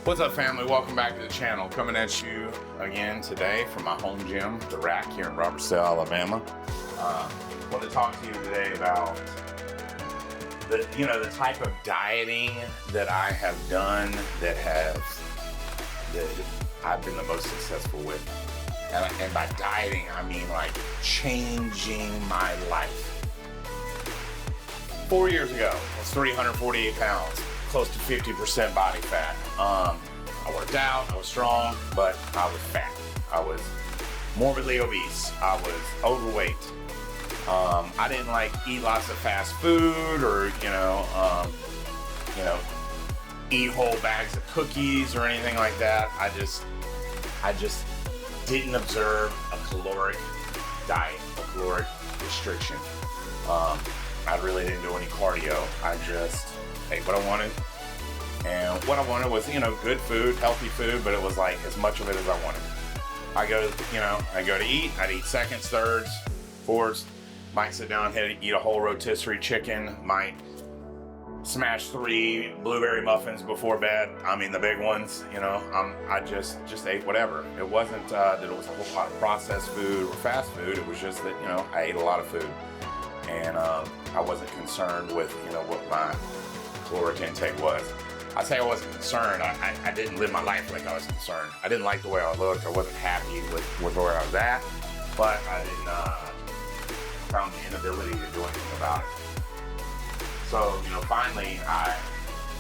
What's up, family? Welcome back to the channel. Coming at you again today from my home gym, The Rack, here in Robertsdale, Alabama. I want to talk to you today about the type of dieting that I have done that I've been the most successful with. And by dieting, I mean like changing my life. 4 years ago, I was 348 pounds, close to 50% body fat. I worked out, I was strong, but I was fat. I was morbidly obese. I was overweight. I didn't like eat lots of fast food or, eat whole bags of cookies or anything like that. I just didn't observe a caloric diet, a caloric restriction. I really didn't do any cardio. I just ate what I wanted. And what I wanted was, good food, healthy food, but it was like as much of it as I wanted. I go to eat, I'd eat seconds, thirds, fourths, might sit down and eat a whole rotisserie chicken, might smash 3 blueberry muffins before bed. I mean, the big ones, I just ate whatever. It wasn't that it was a whole lot of processed food or fast food. It was just that, I ate a lot of food. And I wasn't concerned with, what my caloric intake was. I say I wasn't concerned. I didn't live my life like I was concerned. I didn't like the way I looked. I wasn't happy with where I was at, but I didn't found the inability to do anything about it. So, finally I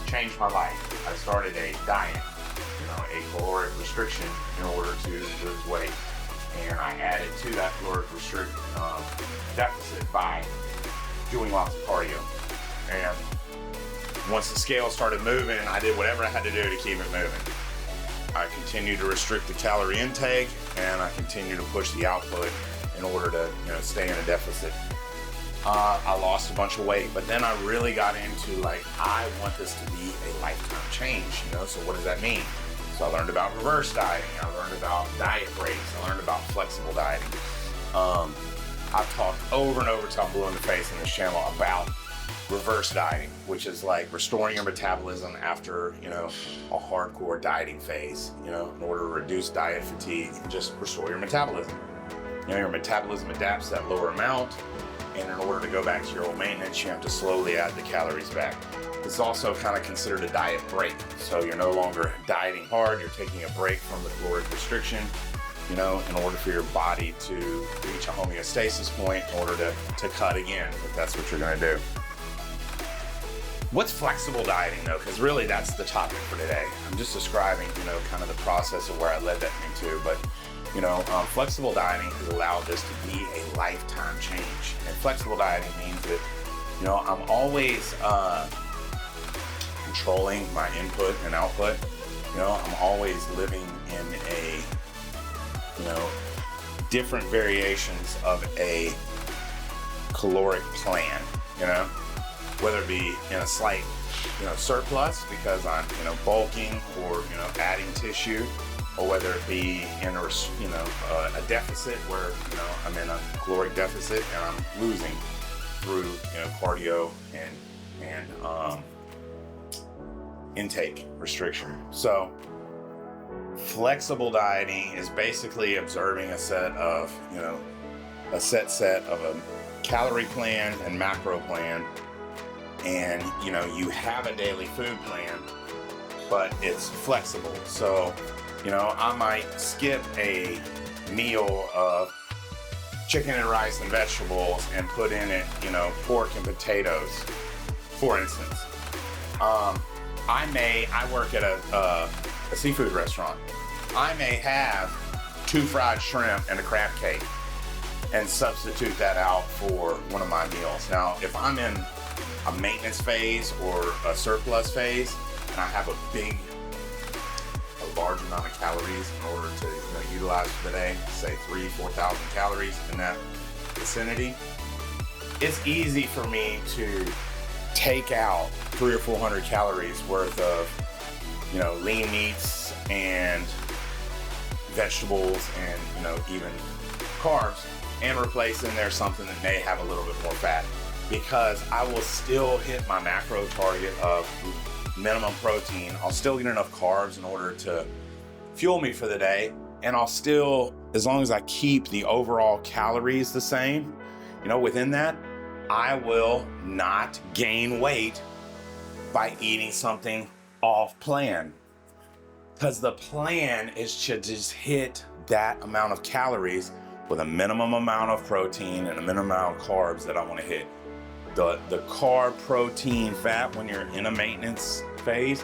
changed my life. I started a diet, a caloric restriction in order to lose weight. And I added to that caloric deficit by doing lots of cardio. And once the scale started moving, I did whatever I had to do to keep it moving. I continued to restrict the calorie intake, and I continued to push the output in order to stay in a deficit. I lost a bunch of weight, but then I really got into I want this to be a lifetime change, so what does that mean? So I learned about reverse dieting, I learned about diet breaks, I learned about flexible dieting. I've talked over and over till I'm blue in the face in this channel about reverse dieting, which is like restoring your metabolism after, a hardcore dieting phase, in order to reduce diet fatigue and just restore your metabolism. Your metabolism adapts that lower amount, and in order to go back to your old maintenance, you have to slowly add the calories back. It's also kind of considered a diet break. So you're no longer dieting hard, you're taking a break from the caloric restriction, in order for your body to reach a homeostasis point in order to cut again, if that's what you're gonna do. What's flexible dieting though? Because really that's the topic for today. I'm just describing, kind of the process of where I led that into, but flexible dieting has allowed this to be a lifetime change. And flexible dieting means that, I'm always controlling my input and output. I'm always living in a, different variations of a caloric plan, whether it be in a slight, surplus because I'm, bulking or, adding tissue, or whether it be in a deficit where, I'm in a caloric deficit and I'm losing through, cardio and intake restriction. So flexible dieting is basically observing a set of a calorie plan and macro plan. And, you have a daily food plan, but it's flexible. So, I might skip a meal of chicken and rice and vegetables and put in it, pork and potatoes, for instance. I work at a seafood restaurant. I may have 2 fried shrimp and a crab cake and substitute that out for one of my meals. Now, if I'm in a maintenance phase or a surplus phase, and I have a large amount of calories in order to utilize for the day, say 3,000-4,000 calories in that vicinity, it's easy for me to take out 300 or 400 calories worth of lean meats and vegetables and even carbs, and replace in there something that may have a little bit more fat, because I will still hit my macro target of minimum protein. I'll still get enough carbs in order to fuel me for the day. And I'll still, as long as I keep the overall calories the same, within that, I will not gain weight by eating something off plan. Because the plan is to just hit that amount of calories with a minimum amount of protein and a minimum amount of carbs that I want to hit. The carb, protein, fat, when you're in a maintenance phase,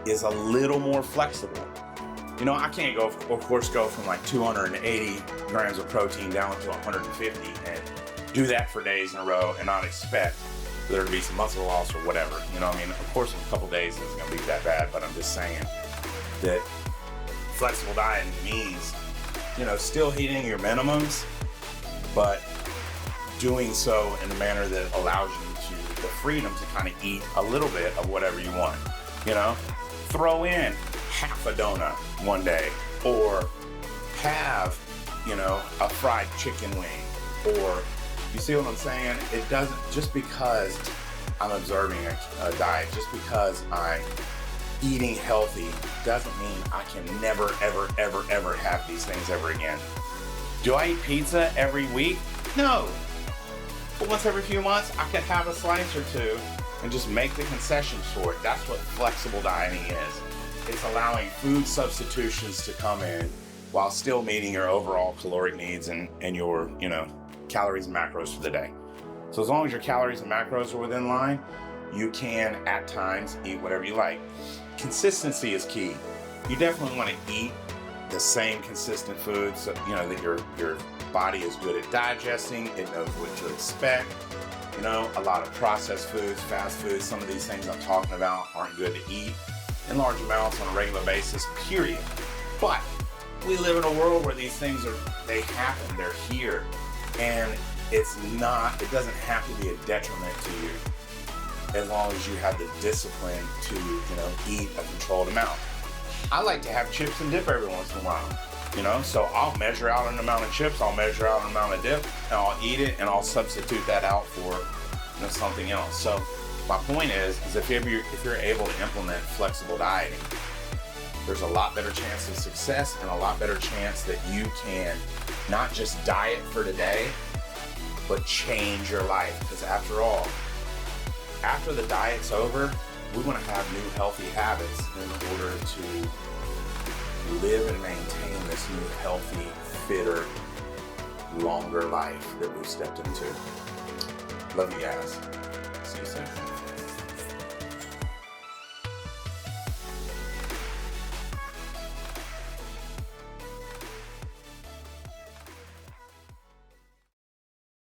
is a little more flexible. I can't go from like 280 grams of protein down to 150 and do that for days in a row and not expect there to be some muscle loss or whatever. Of course, in a couple days it's going to be that bad, but I'm just saying that flexible dieting means, still hitting your minimums, but doing so in a manner that allows you the freedom to kind of eat a little bit of whatever you want. Throw in half a donut one day, or have, a fried chicken wing, or, you see what I'm saying? It doesn't, just because I'm observing a diet, just because I'm eating healthy, doesn't mean I can never, ever, ever, ever have these things ever again. Do I eat pizza every week? No. But once every few months, I could have a slice or two and just make the concessions for it. That's what flexible dieting is. It's allowing food substitutions to come in while still meeting your overall caloric needs and your, calories and macros for the day. So as long as your calories and macros are within line, you can at times eat whatever you like. Consistency is key. You definitely want to eat the same consistent foods, so, that your body is good at digesting. It knows what to expect. A lot of processed foods, fast foods, some of these things I'm talking about aren't good to eat in large amounts on a regular basis, period. But we live in a world where these things they happen, they're here. And it doesn't have to be a detriment to you as long as you have the discipline to, eat a controlled amount. I like to have chips and dip every once in a while, so I'll measure out an amount of chips, I'll measure out an amount of dip, and I'll eat it, and I'll substitute that out for something else. So my point is if you're able to implement flexible dieting, there's a lot better chance of success and a lot better chance that you can not just diet for today, but change your life. Because after all, after the diet's over, we want to have new healthy habits in order to live and maintain this new healthy, fitter, longer life that we've stepped into. Love you guys.